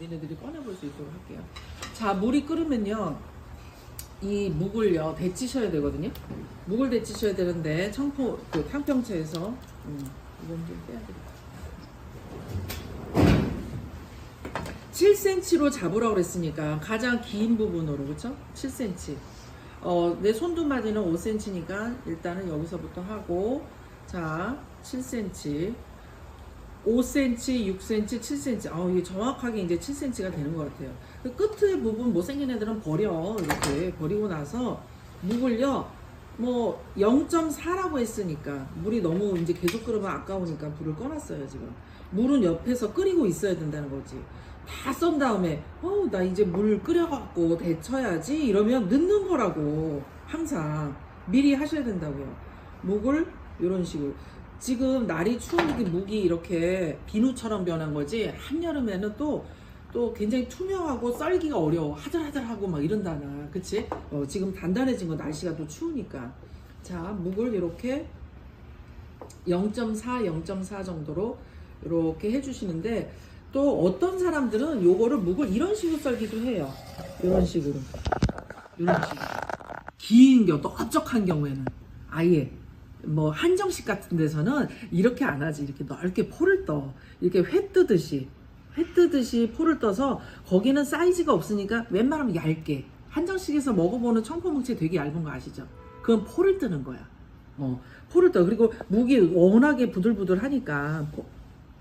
니네들이 꺼내볼 수 있도록 할게요. 자, 물이 끓으면요, 이 묵을요 데치셔야 되거든요. 묵을 데치셔야 되는데 청포 그 탕평채에서 이건 좀 빼야 되겠다. 7cm로 잡으라고 그랬으니까 가장 긴 부분으로, 그쵸? 7cm. 내 손두마디는 5cm니까 일단은 여기서부터 하고, 자, 7cm, 5cm, 6cm, 7cm. 이게 정확하게 이제 7cm가 되는 것 같아요. 그 끝에 부분 못생긴 애들은 버려. 이렇게 버리고 나서 묵을요, 뭐 0.4라고 했으니까 물이 너무 이제 계속 끓으면 아까우니까 불을 꺼놨어요. 지금 물은 옆에서 끓이고 있어야 된다는 거지. 다 썬 다음에 나 이제 물 끓여갖고 데쳐야지 이러면 늦는 거라고. 항상 미리 하셔야 된다고요. 묵을 이런 식으로. 지금 날이 추우니까 묵이 이렇게 비누처럼 변한 거지, 한여름에는 또 굉장히 투명하고 썰기가 어려워. 하들하들하고 막 이런다나. 그치? 지금 단단해진 거 날씨가 또 추우니까. 자, 묵을 이렇게 0.4 정도로 이렇게 해주시는데, 또 어떤 사람들은 요거를 묵을 이런 식으로 썰기도 해요. 이런 식으로. 긴 경우, 넓적한 경우에는 아예 뭐 한정식 같은 데서는 이렇게 안 하지. 이렇게 넓게 포를 떠. 이렇게 회 뜨듯이 포를 떠서, 거기는 사이즈가 없으니까 웬만하면 얇게. 한정식에서 먹어보는 청포묵채 되게 얇은 거 아시죠? 그건 포를 뜨는 거야. 포를 떠. 그리고 묵이 워낙에 부들부들하니까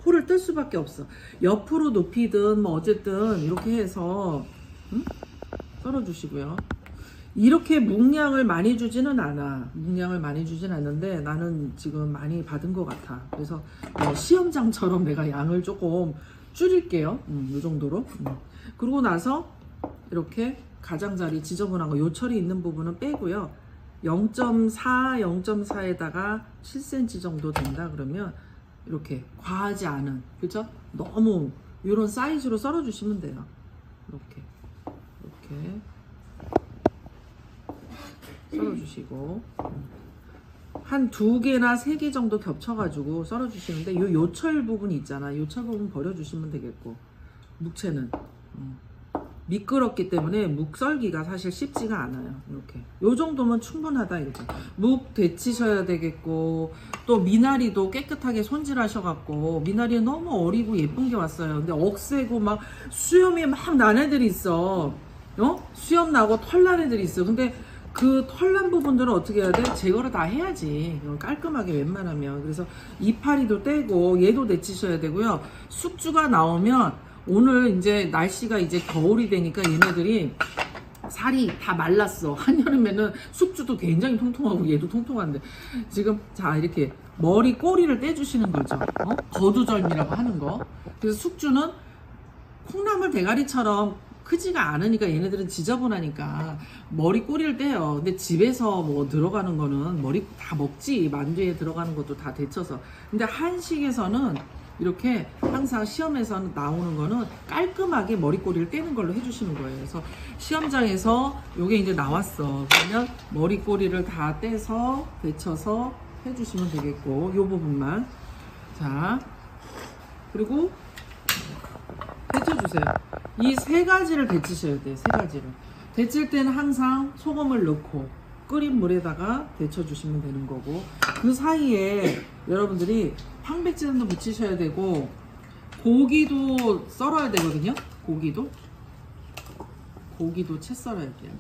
포를 뜰 수밖에 없어. 옆으로 높이든 뭐 어쨌든 이렇게 해서 썰어주시고요. 이렇게 묵량을 많이 주지는 않아. 묵량을 많이 주진 않는데 나는 지금 많이 받은 것 같아. 그래서 시험장처럼 내가 양을 조금 줄일게요. 이 정도로. 그러고 나서 이렇게 가장자리 지저분한 거, 요철이 있는 부분은 빼고요. 0.4에다가 7cm 정도 된다 그러면 이렇게 과하지 않은, 그죠? 너무 이런 사이즈로 썰어 주시면 돼요. 이렇게 썰어주시고, 한 2개나 3개 정도 겹쳐가지고 썰어주시는데, 요 요철 부분이 있잖아. 요철 부분 버려주시면 되겠고, 묵채는 미끄럽기 때문에 묵 썰기가 사실 쉽지가 않아요. 이렇게 요 정도면 충분하다 이거죠. 묵 데치셔야 되겠고, 또 미나리도 깨끗하게 손질하셔갖고, 미나리는 너무 어리고 예쁜 게 왔어요. 근데 억세고 막 수염이 막 난 애들이 있어. 수염 나고 털 난 애들이 있어. 근데 그 털난 부분들은 어떻게 해야 돼? 제거를 다 해야지. 깔끔하게 웬만하면. 그래서 이파리도 떼고 얘도 데치셔야 되고요. 숙주가 나오면, 오늘 이제 날씨가 이제 겨울이 되니까 얘네들이 살이 다 말랐어. 한여름에는 숙주도 굉장히 통통하고 얘도 통통한데, 지금 자 이렇게 머리 꼬리를 떼주시는 거죠. 거두절미라고 하는 거. 그래서 숙주는 콩나물 대가리처럼 크지가 않으니까 얘네들은 지저분하니까 머리 꼬리를 떼요. 근데 집에서 뭐 들어가는 거는 머리 다 먹지. 만두에 들어가는 것도 다 데쳐서. 근데 한식에서는 이렇게 항상 시험에서 나오는 거는 깔끔하게 머리 꼬리를 떼는 걸로 해주시는 거예요. 그래서 시험장에서 요게 이제 나왔어. 그러면 머리 꼬리를 다 떼서 데쳐서 해주시면 되겠고, 요 부분만. 자, 그리고 데쳐주세요. 이 3가지를 데치셔야 돼요. 3가지를. 데칠 때는 항상 소금을 넣고 끓인 물에다가 데쳐주시면 되는 거고, 그 사이에 여러분들이 황백지단도 묻히셔야 되고, 고기도 썰어야 되거든요. 고기도 채 썰어야 돼요.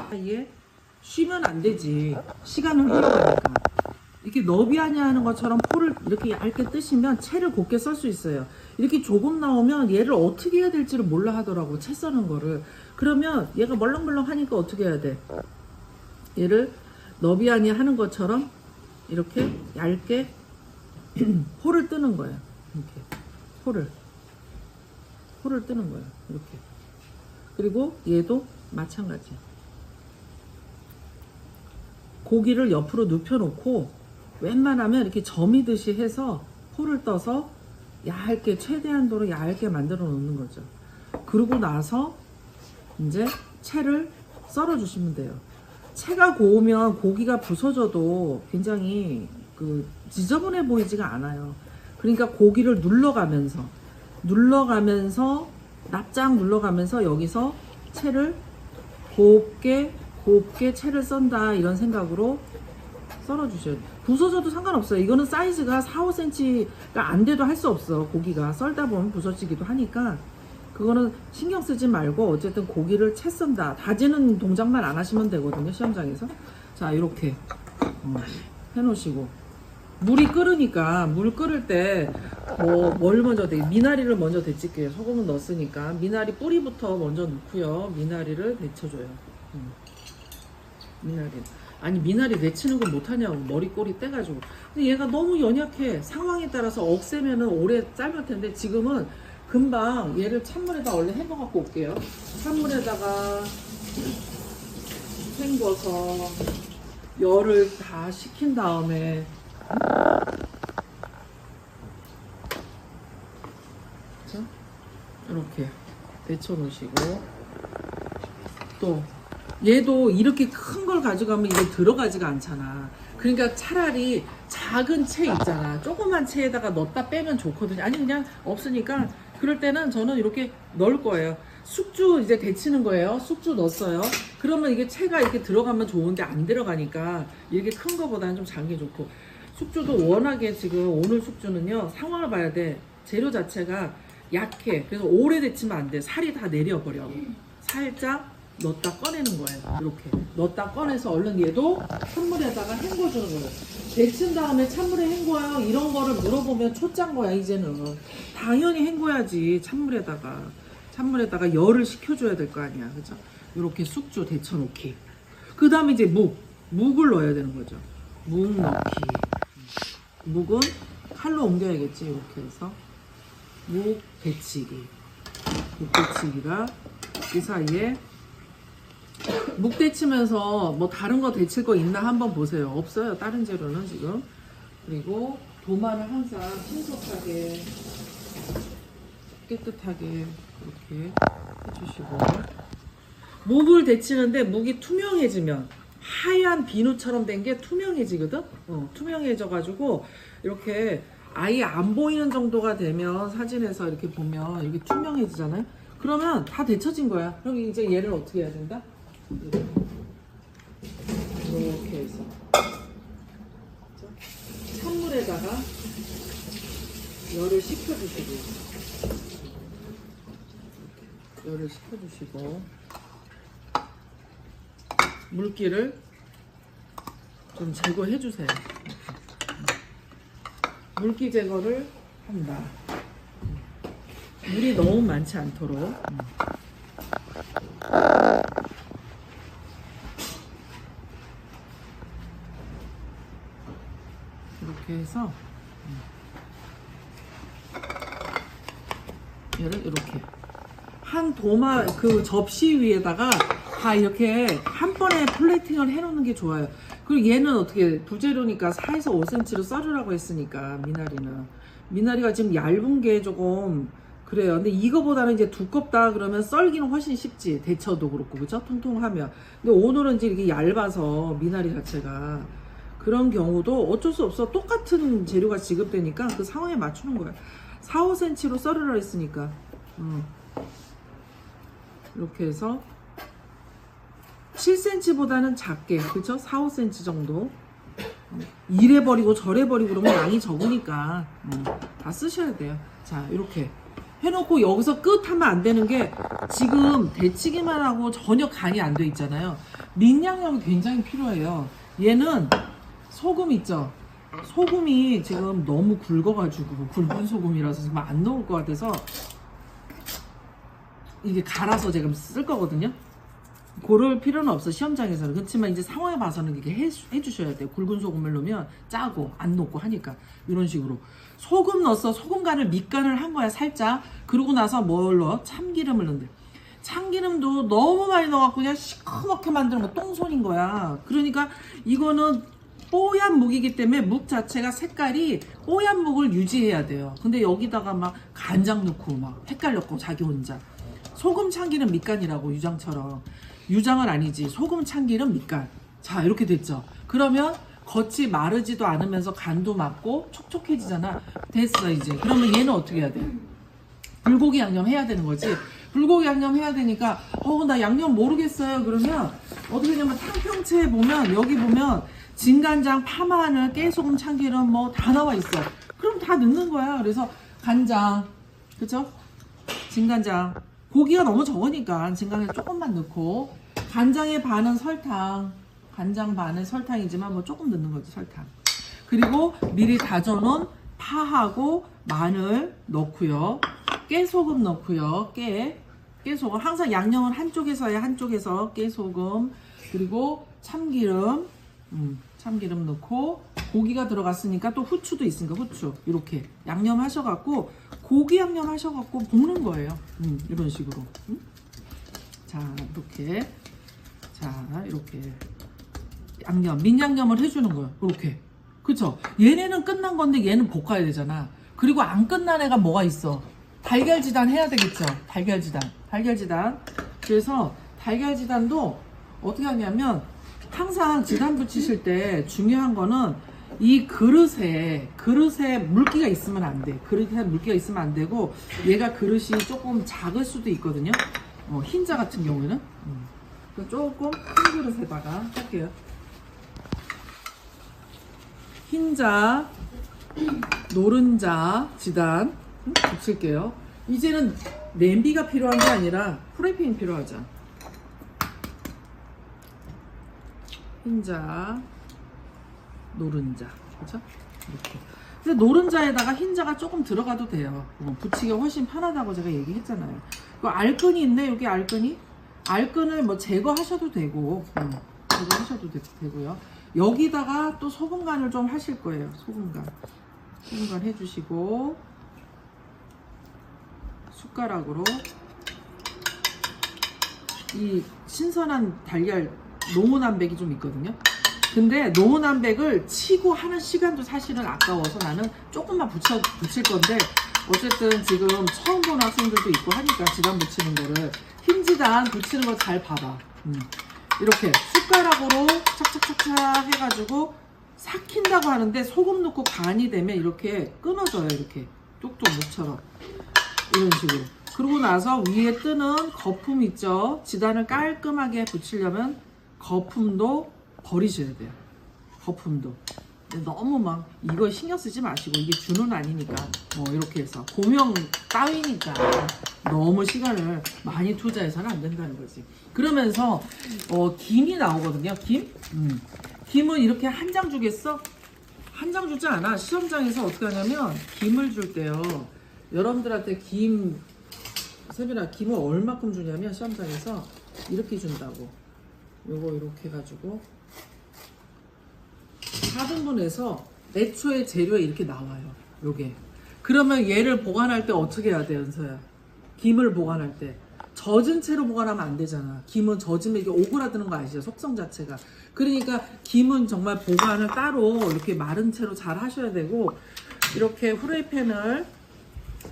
사이에 쉬면 안 되지. 시간을 흘러가니까. 이렇게 너비하냐 하는 것처럼 포를 이렇게 얇게 뜨시면 채를 곱게 썰 수 있어요. 이렇게 조금 나오면 얘를 어떻게 해야 될지를 몰라 하더라고, 채 써는 거를. 그러면 얘가 멀렁멀렁 하니까 어떻게 해야 돼? 얘를 너비하냐 하는 것처럼 이렇게 얇게 포를 뜨는 거예요. 이렇게 포를 뜨는 거예요. 이렇게. 그리고 얘도 마찬가지. 고기를 옆으로 눕혀놓고 웬만하면 이렇게 점이듯이 해서 포를 떠서 얇게, 최대한도로 얇게 만들어 놓는 거죠. 그러고 나서 이제 채를 썰어 주시면 돼요. 채가 고우면 고기가 부서져도 굉장히 그 지저분해 보이지가 않아요. 그러니까 고기를 눌러가면서 납작 눌러가면서 여기서 채를 곱게 채를 썬다 이런 생각으로 썰어주셔야 돼요. 부서져도 상관없어요. 이거는 사이즈가 4, 5cm가 안 돼도 할 수 없어. 고기가 썰다 보면 부서지기도 하니까 그거는 신경 쓰지 말고 어쨌든 고기를 채 썬다. 다지는 동작만 안 하시면 되거든요. 시험장에서. 자, 이렇게 해놓으시고 물이 끓으니까 물 끓을 때 뭘 먼저 미나리를 먼저 데칠게요. 소금을 넣었으니까 미나리 뿌리부터 먼저 넣고요. 미나리를 데쳐줘요. 미나리 데치는 걸 못하냐고 머리 꼬리 떼가지고. 근데 얘가 너무 연약해. 상황에 따라서 억세면은 오래 삶을 텐데 지금은 금방 얘를 찬물에다 원래 헹궈 갖고 올게요. 찬물에다가 헹궈서 열을 다 식힌 다음에 자, 이렇게 데쳐 놓으시고 또 얘도 이렇게 큰 걸 가져가면 이게 들어가지가 않잖아. 그러니까 차라리 작은 채 있잖아. 조그만 채에다가 넣었다 빼면 좋거든요. 아니 그냥 없으니까 그럴 때는 저는 이렇게 넣을 거예요. 숙주 이제 데치는 거예요. 숙주 넣었어요. 그러면 이게 채가 이렇게 들어가면 좋은데 안 들어가니까 이렇게 큰 거보다는 좀 작은 게 좋고 숙주도 워낙에 지금 오늘 숙주는요 상황을 봐야 돼. 재료 자체가 약해. 그래서 오래 데치면 안 돼. 살이 다 내려버려. 살짝 넣었다 꺼내는 거예요. 이렇게 넣었다 꺼내서 얼른 얘도 찬물에다가 헹궈주는 거예요. 데친 다음에 찬물에 헹궈요 이런 거를 물어보면 초짜인 거야. 이제는 당연히 헹궈야지. 찬물에다가 열을 식혀줘야 될 거 아니야. 그죠? 이렇게 숙주 데쳐놓기. 그 다음에 이제 묵을 넣어야 되는 거죠. 묵 넣기. 묵은 칼로 옮겨야겠지. 이렇게 해서 묵 데치기가 이 사이에 묵 데치면서 뭐 다른 거 데칠 거 있나 한번 보세요. 없어요. 다른 재료는 지금. 그리고 도마를 항상 신속하게 깨끗하게 이렇게 해주시고 묵을 데치는데 묵이 투명해지면 하얀 비누처럼 된 게 투명해지거든. 투명해져 가지고 이렇게 아예 안 보이는 정도가 되면 사진에서 이렇게 보면 이렇게 투명해지잖아요. 그러면 다 데쳐진 거야. 그럼 이제 얘를 어떻게 해야 된다? 이렇게 해서 찬물에다가 열을 식혀주시고 물기를 좀 제거해 주세요. 물기 제거를 한다. 물이 너무 많지 않도록. 이렇게 해서 얘를 이렇게 한 도마 그 접시 위에다가 다 이렇게 한 번에 플레이팅을 해놓는 게 좋아요. 그리고 얘는 어떻게 부재료니까 4에서 5cm로 썰으라고 했으니까 미나리가 지금 얇은 게 조금 그래요. 근데 이거보다는 이제 두껍다 그러면 썰기는 훨씬 쉽지. 데쳐도 그렇고 그죠? 통통하면. 근데 오늘은 이제 이렇게 얇아서 미나리 자체가 그런 경우도 어쩔 수 없어. 똑같은 재료가 지급되니까 그 상황에 맞추는 거야. 4, 5cm로 썰으라 했으니까. 이렇게 해서 7cm보다는 작게, 그쵸? 4, 5cm 정도. 이래 버리고 저래 버리고 그러면 양이 적으니까 다 쓰셔야 돼요. 자, 이렇게 해놓고 여기서 끝 하면 안 되는 게 지금 데치기만 하고 전혀 간이 안 돼 있잖아요. 밑양념이 굉장히 필요해요. 얘는 소금 있죠? 소금이 지금 너무 굵어가지고 굵은 소금이라서 지금 안 넣을 것 같아서 이게 갈아서 지금 쓸 거거든요. 고를 필요는 없어 시험장에서는. 그렇지만 이제 상황에 봐서는 이렇게 해주셔야 돼요. 굵은 소금을 넣으면 짜고 안 녹고 하니까 이런 식으로 소금 넣어서 소금 간을 밑간을 한 거야 살짝. 그러고 나서 뭘 넣어? 참기름을 넣는데 참기름도 너무 많이 넣어갖고 그냥 시커멓게 만들면 똥손인 거야. 그러니까 이거는 뽀얀 묵이기 때문에 묵 자체가 색깔이 뽀얀 묵을 유지해야 돼요. 근데 여기다가 막 간장 넣고 막 헷갈렸고 자기 혼자 소금 참기름 밑간이라고 유장처럼. 유장은 아니지. 소금 참기름 밑간. 자, 이렇게 됐죠. 그러면 겉이 마르지도 않으면서 간도 맞고 촉촉해지잖아. 됐어, 이제. 그러면 얘는 어떻게 해야 돼? 불고기 양념 해야 되는 거지. 불고기 양념 해야 되니까 나 양념 모르겠어요. 그러면 어떻게 하냐면 탕평채에 보면 여기 보면 진간장, 파마늘, 깨소금, 참기름 뭐 다 나와 있어. 그럼 다 넣는 거야. 그래서 간장, 그쵸? 진간장. 고기가 너무 적으니까 진간장 조금만 넣고, 간장의 반은 설탕, 간장 반은 설탕이지만 뭐 조금 넣는 거지, 설탕. 그리고 미리 다져놓은 파하고 마늘 넣고요. 깨소금 넣고요. 깨소금. 항상 양념은 한쪽에서 해야 한쪽에서 깨소금. 그리고 참기름. 참기름 넣고, 고기가 들어갔으니까 또 후추도 있으니까 후추. 이렇게 양념 하셔갖고, 고기 양념 하셔갖고 볶는 거예요. 이런 식으로. 자, 이렇게. 자, 이렇게. 양념, 민양념을 해주는 거예요. 이렇게. 그쵸? 얘네는 끝난 건데 얘는 볶아야 되잖아. 그리고 안 끝난 애가 뭐가 있어? 달걀지단 해야 되겠죠? 달걀지단. 그래서 달걀지단도 어떻게 하냐면 항상 지단 붙이실 때 중요한 거는 이 그릇에 물기가 있으면 안 돼. 그릇에 물기가 있으면 안 되고, 얘가 그릇이 조금 작을 수도 있거든요. 흰자 같은 경우에는. 조금 큰 그릇에다가 할게요. 흰자, 노른자, 지단 붙일게요. 이제는 냄비가 필요한 게 아니라 프라이팬이 필요하죠. 흰자, 노른자, 그렇죠? 이렇게. 근데 노른자에다가 흰자가 조금 들어가도 돼요. 붙이기가 훨씬 편하다고 제가 얘기했잖아요. 그 알끈이 있네, 여기 알끈이. 알끈을 뭐 제거하셔도 되고, 제거하셔도 되고요. 여기다가 또 소금 간을 좀 하실 거예요. 소금 간 해주시고, 숟가락으로 이 신선한 달걀 노무남백이 좀 있거든요. 근데 노무남백을 치고 하는 시간도 사실은 아까워서 나는 조금만 붙일 건데, 어쨌든 지금 처음 보는 학생들도 있고 하니까 지단 붙이는 거를, 흰지단 붙이는 거 잘 봐봐. 이렇게 숟가락으로 착착착착 해가지고 삭힌다고 하는데, 소금 넣고 간이 되면 이렇게 끊어져요. 이렇게 뚝뚝 목처럼 이런 식으로. 그러고 나서 위에 뜨는 거품 있죠. 지단을 깔끔하게 붙이려면 거품도 버리셔야 돼요. 거품도. 너무 막 이거 신경 쓰지 마시고, 이게 준은 아니니까 이렇게 해서 고명 따위니까 너무 시간을 많이 투자해서는 안 된다는 거지. 그러면서 김이 나오거든요. 김은 이렇게 한 장 주겠어? 한 장 주지 않아. 시험장에서 어떻게 하냐면 김을 줄 때요, 여러분들한테 세빈아, 김을 얼마큼 주냐면 시험장에서 이렇게 준다고. 요거 이렇게 해가지고 4등분해서 애초에 재료에 이렇게 나와요. 요게. 그러면 얘를 보관할 때 어떻게 해야 돼, 연서야? 김을 보관할 때 젖은 채로 보관하면 안 되잖아. 김은 젖으면 이게 오그라드는 거 아시죠? 속성 자체가. 그러니까 김은 정말 보관을 따로 이렇게 마른 채로 잘 하셔야 되고, 이렇게 후라이팬을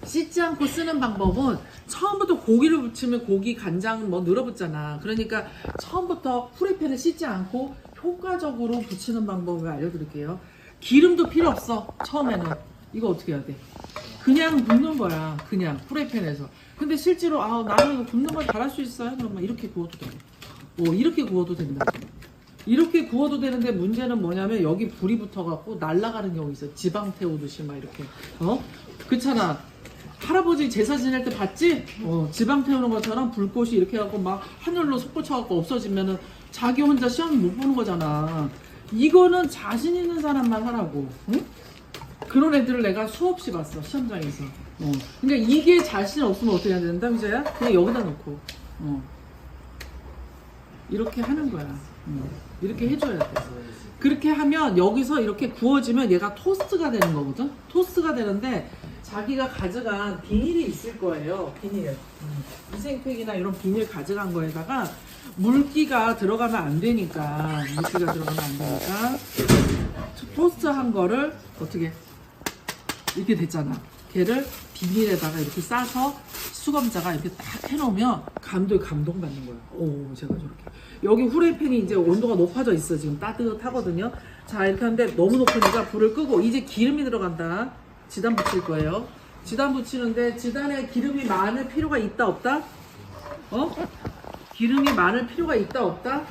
씻지 않고 쓰는 방법은, 처음부터 고기를 붙이면 고기 간장 뭐 늘어붙잖아. 그러니까 처음부터 후라이팬을 씻지 않고 효과적으로 붙이는 방법을 알려드릴게요. 기름도 필요 없어. 처음에는 이거 어떻게 해야 돼? 그냥 굽는 거야. 그냥 프라이팬에서. 근데 실제로 나는 이거 굽는 걸 잘할 수 있어요? 그러면 이렇게 구워도 돼. 이렇게 구워도 된다. 이렇게 구워도 되는데, 문제는 뭐냐면 여기 불이 붙어갖고 날아가는 경우 있어. 지방 태우듯이 막 이렇게. 그렇잖아. 할아버지 제사 지낼 때 봤지? 지방 태우는 것처럼 불꽃이 이렇게 해갖고 막 하늘로 솟구쳐갖고 없어지면은 자기 혼자 시험 못 보는 거잖아. 이거는 자신 있는 사람만 하라고. 응? 그런 애들을 내가 수없이 봤어, 시험장에서. 그러니까 이게 자신 없으면 어떻게 해야 된다, 미자야? 그냥 여기다 놓고 이렇게 하는 거야. 이렇게 해줘야 돼. 그렇게 하면 여기서 이렇게 구워지면 얘가 토스트가 되는 거거든. 토스트가 되는데, 자기가 가져간 비닐이 있을 거예요. 비닐. 위생팩이나 이런 비닐 가져간 거에다가 물기가 들어가면 안 되니까, 토스트 한 거를 어떻게 이렇게 됐잖아. 걔를 비닐에다가 이렇게 싸서 수검자가 이렇게 딱 해놓으면 감동받는 거야. 오, 제가 저렇게. 여기 후라이팬이 이제 온도가 높아져 있어. 지금 따뜻하거든요. 자, 이렇게 하는데 너무 높으니까 불을 끄고 이제 기름이 들어간다. 지단 붙일 거예요. 지단 붙이는데 지단에 기름이 많을 필요가 있다 없다? 기름이 많을 필요가 있다 없다?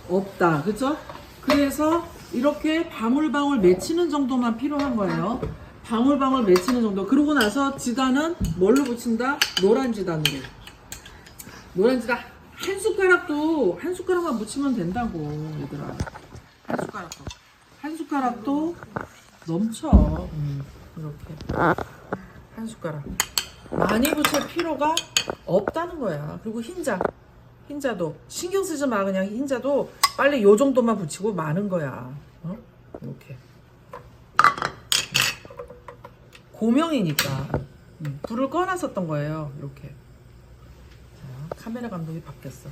없다. 그쵸? 그래서 이렇게 방울방울 맺히는 정도만 필요한 거예요. 방울방울 맺히는 정도. 그러고 나서 지단은 뭘로 붙인다? 노란 지단으로. 노란 지단 한 숟가락만 묻히면 된다고 얘들아. 한 숟가락도 넘쳐. 이렇게 한 숟가락. 많이 붙일 필요가 없다는 거야. 그리고 흰자도 신경 쓰지 마. 그냥 흰자도 빨리 요 정도만 붙이고 마는 거야. 이렇게 고명이니까 불을 꺼놨었던 거예요. 이렇게. 자, 카메라 감독이 바뀌었어.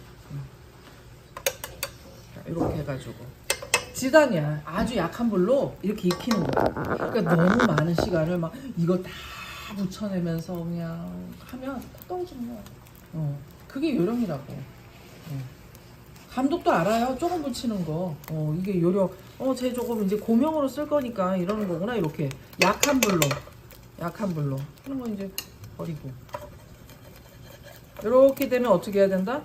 자, 이렇게 해가지고 지단이야. 아주 약한 불로 이렇게 익히는 거야. 그러니까 너무 많은 시간을 막 이거 다 붙여내면서 그냥 하면 떨어지는 거야. 그게 요령이라고. 감독도 알아요. 조금 붙이는 거. 이게 요령. 쟤 조금 이제 고명으로 쓸 거니까 이러는 거구나. 이렇게 약한 불로 이런 거 이제 버리고. 이렇게 되면 어떻게 해야 된다?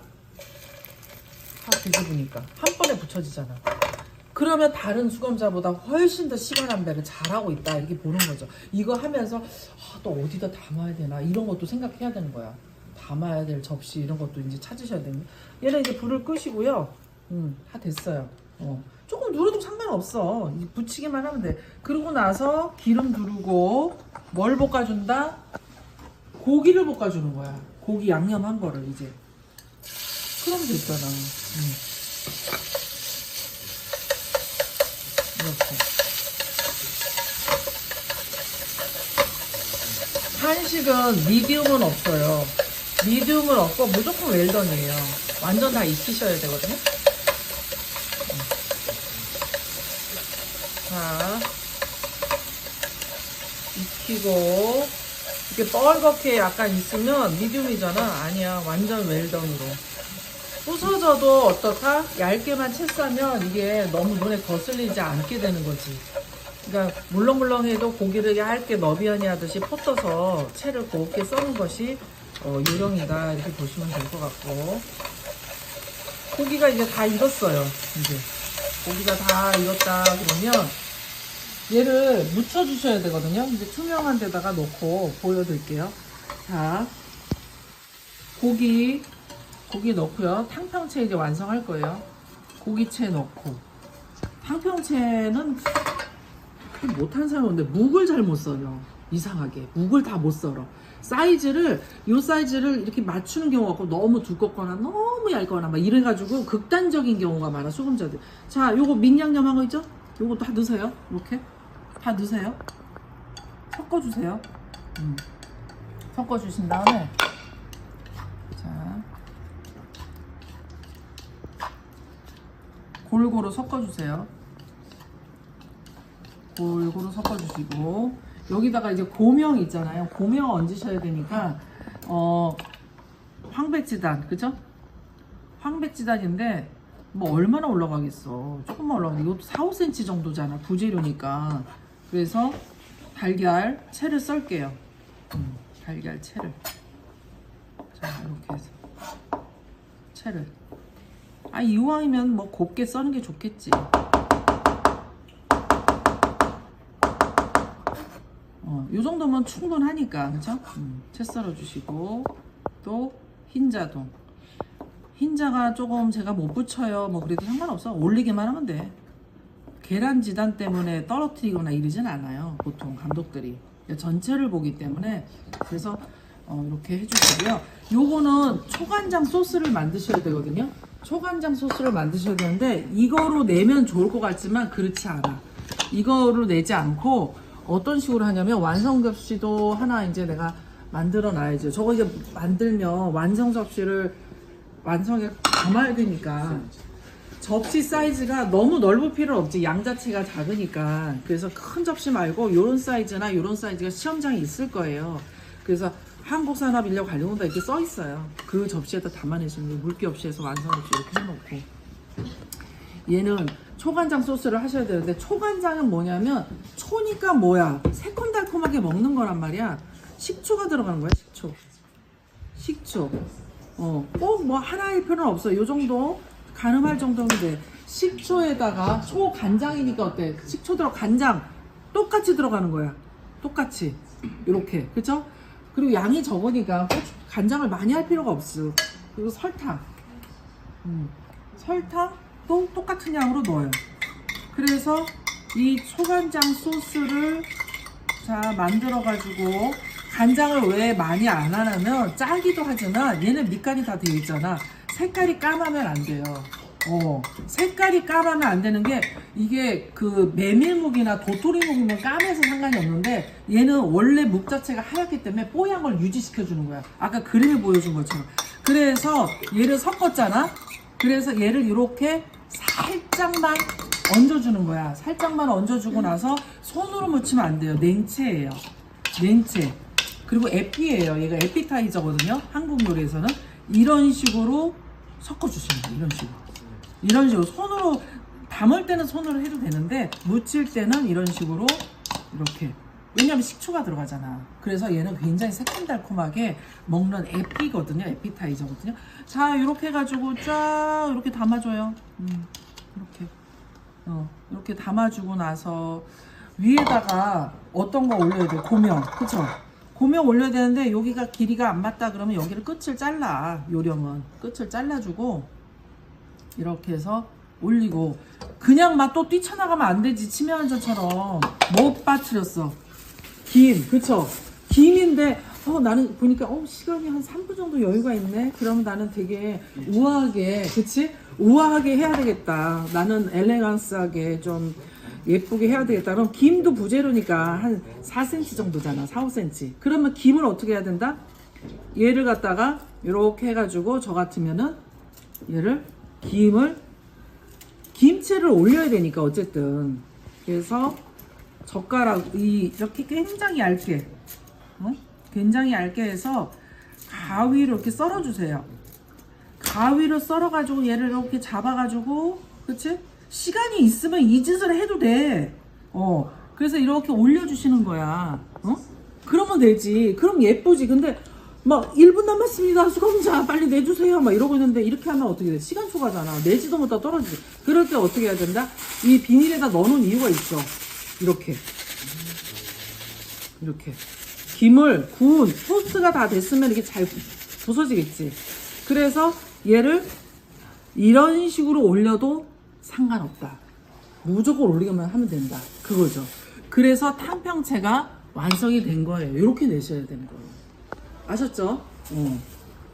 다 뒤집으니까 한 번에 붙여지잖아. 그러면 다른 수검자보다 훨씬 더 시간 안배를 잘하고 있다 이렇게 보는 거죠. 이거 하면서 또 어디다 담아야 되나 이런 것도 생각해야 되는 거야. 담아야 될 접시 이런 것도 이제 찾으셔야 됩니다. 얘는 이제 불을 끄시고요. 다 됐어요. 조금 누르도 상관없어. 붙이기만 하면 돼. 그러고 나서 기름 두르고 뭘 볶아준다? 고기를 볶아주는 거야. 고기 양념한 거를 이제. 그럼 됐잖아. 이렇게. 한식은 미디움은 없어요. 미디움은 없고 무조건 웰던이에요. 완전 다 익히셔야 되거든요. 자, 익히고 이렇게 뻘겋게 약간 있으면 미디움이잖아. 아니야, 완전 웰던으로. 부서져도 어떡하? 얇게만 채 싸면 이게 너무 눈에 거슬리지 않게 되는 거지. 그러니까 물렁물렁해도 고기를 얇게 너비아니 하듯이 퍼떠서 채를 곱게 써는 것이 요령이다 이렇게 보시면 될 것 같고. 고기가 이제 다 익었어요. 이제 고기가 다 익었다 그러면 얘를 묻혀 주셔야 되거든요. 이제 투명한 데다가 놓고 보여드릴게요. 자, 고기 넣고요. 탕평채 이제 완성할 거예요. 고기채 넣고. 탕평채는 못하는 사람은 없는데 묵을 잘 못 썰어요. 이상하게 묵을 다 못 썰어. 요 사이즈를 이렇게 맞추는 경우가 없고 너무 두껍거나 너무 얇거나 막 이래가지고 극단적인 경우가 많아 수금자들. 자, 요거 민양념한 거 있죠? 요거 다 넣으세요. 이렇게 다 넣으세요. 섞어주세요. 섞어주신 다음에 자, 골고루 섞어주세요. 골고루 섞어주시고 여기다가 이제 고명 있잖아요. 고명 얹으셔야 되니까 황백지단, 그죠? 황백지단인데 뭐 얼마나 올라가겠어. 조금만 올라가는데 이것도 4, 5cm 정도잖아. 부재료니까. 그래서 달걀 채를 썰게요. 달걀 채를. 자, 이렇게 해서 채를. 이왕이면 뭐 곱게 써는 게 좋겠지. 요 정도면 충분하니까, 그쵸? 채 썰어주시고, 또, 흰자가 조금 제가 못 붙여요. 뭐, 그래도 상관없어. 올리기만 하면 돼. 계란 지단 때문에 떨어뜨리거나 이러진 않아요. 보통 감독들이. 전체를 보기 때문에. 그래서, 이렇게 해주시고요. 요거는 초간장 소스를 만드셔야 되거든요. 초간장 소스를 만드셔야 되는데, 이거로 내면 좋을 것 같지만, 그렇지 않아. 이거로 내지 않고, 어떤 식으로 하냐면 완성 접시도 하나 이제 내가 만들어 놔야죠. 저거 이제 만들면 완성 접시를 완성에 담아야 되니까 접시 사이즈가 너무 넓을 필요 없지. 양 자체가 작으니까. 그래서 큰 접시 말고 요런 사이즈나 요런 사이즈가 시험장에 있을 거예요. 그래서 한국산업인력관리공단 이렇게 써 있어요. 그 접시에다 담아내시면 돼요. 물기 없이 해서 완성 없이 이렇게 해놓고. 얘는 초간장 소스를 하셔야 되는데, 초간장은 뭐냐면 초니까 뭐야, 새콤달콤하게 먹는 거란 말이야. 식초가 들어가는 거야. 식초. 꼭 뭐 하나일 필요는 없어. 요 정도 가늠할 정도면 돼. 식초에다가 초간장이니까 어때? 식초 간장 똑같이 들어가는 거야. 똑같이 이렇게, 그쵸? 그리고 양이 적으니까 간장을 많이 할 필요가 없어. 그리고 설탕도 똑같은 양으로 넣어요. 그래서 이 초간장 소스를 자 만들어 가지고, 간장을 왜 많이 안 하냐면 짜기도 하지만 얘는 밑간이 다 되어 있잖아. 색깔이 까마면 안 돼요. 색깔이 까마면 안 되는 게, 이게 그 메밀묵이나 도토리묵이면 까매서 상관이 없는데, 얘는 원래 묵 자체가 하얗기 때문에 뽀얀 걸 유지시켜 주는 거야. 아까 그림에 보여준 것처럼. 그래서 얘를 섞었잖아. 그래서 얘를 이렇게 살짝만 얹어주는 거야. 살짝만 얹어주고 나서 손으로 묻히면 안 돼요. 냉채예요. 냉채. 그리고 에피예요. 얘가 에피타이저거든요. 한국 요리에서는 이런 식으로 섞어주시면 돼요. 이런 식으로 손으로 담을 때는 손으로 해도 되는데, 무칠 때는 이런 식으로 이렇게. 왜냐면 식초가 들어가잖아. 그래서 얘는 굉장히 새콤달콤하게 먹는 에피거든요. 에피타이저거든요. 자, 이렇게 해가지고 쫙 이렇게 담아줘요. 이렇게. 이렇게 담아주고 나서 위에다가 어떤 거 올려야 돼? 고명. 그쵸? 고명 올려야 되는데 여기가 길이가 안 맞다 그러면 여기를 끝을 잘라. 요령은 끝을 잘라주고 이렇게 해서 올리고, 그냥 막 또 뛰쳐나가면 안 되지. 치매환자처럼. 뭐 빠뜨렸어? 김. 그쵸? 김인데 나는 보니까 시간이 한 3분 정도 여유가 있네. 그러면 나는 되게 우아하게, 그치? 우아하게 해야 되겠다. 나는 엘레강스하게 좀 예쁘게 해야 되겠다. 그럼 김도 부재료니까 한 4cm 정도잖아. 4, 5cm. 그러면 김을 어떻게 해야 된다? 얘를 갖다가 이렇게 해가지고, 저 같으면은 얘를 김치를 올려야 되니까 어쨌든. 그래서 젓가락 이렇게 굉장히 얇게, 굉장히 얇게 해서 가위로 이렇게 썰어주세요. 가위로 썰어가지고 얘를 이렇게 잡아가지고, 그치? 시간이 있으면 이 짓을 해도 돼. 그래서 이렇게 올려주시는 거야. 그러면 되지. 그럼 예쁘지. 근데 막 1분 남았습니다. 수감자 빨리 내주세요. 막 이러고 있는데 이렇게 하면 어떻게 돼? 시간 초과잖아. 내지도 못하고 떨어지지. 그럴 때 어떻게 해야 된다? 이 비닐에다 넣어놓은 이유가 있어. 이렇게. 김을 구운 토스트가 다 됐으면 이게 잘 부서지겠지. 그래서 얘를 이런 식으로 올려도 상관없다. 무조건 올리기만 하면 된다. 그거죠. 그래서 탕평채가 완성이 된 거예요. 이렇게 내셔야 되는 거예요. 아셨죠?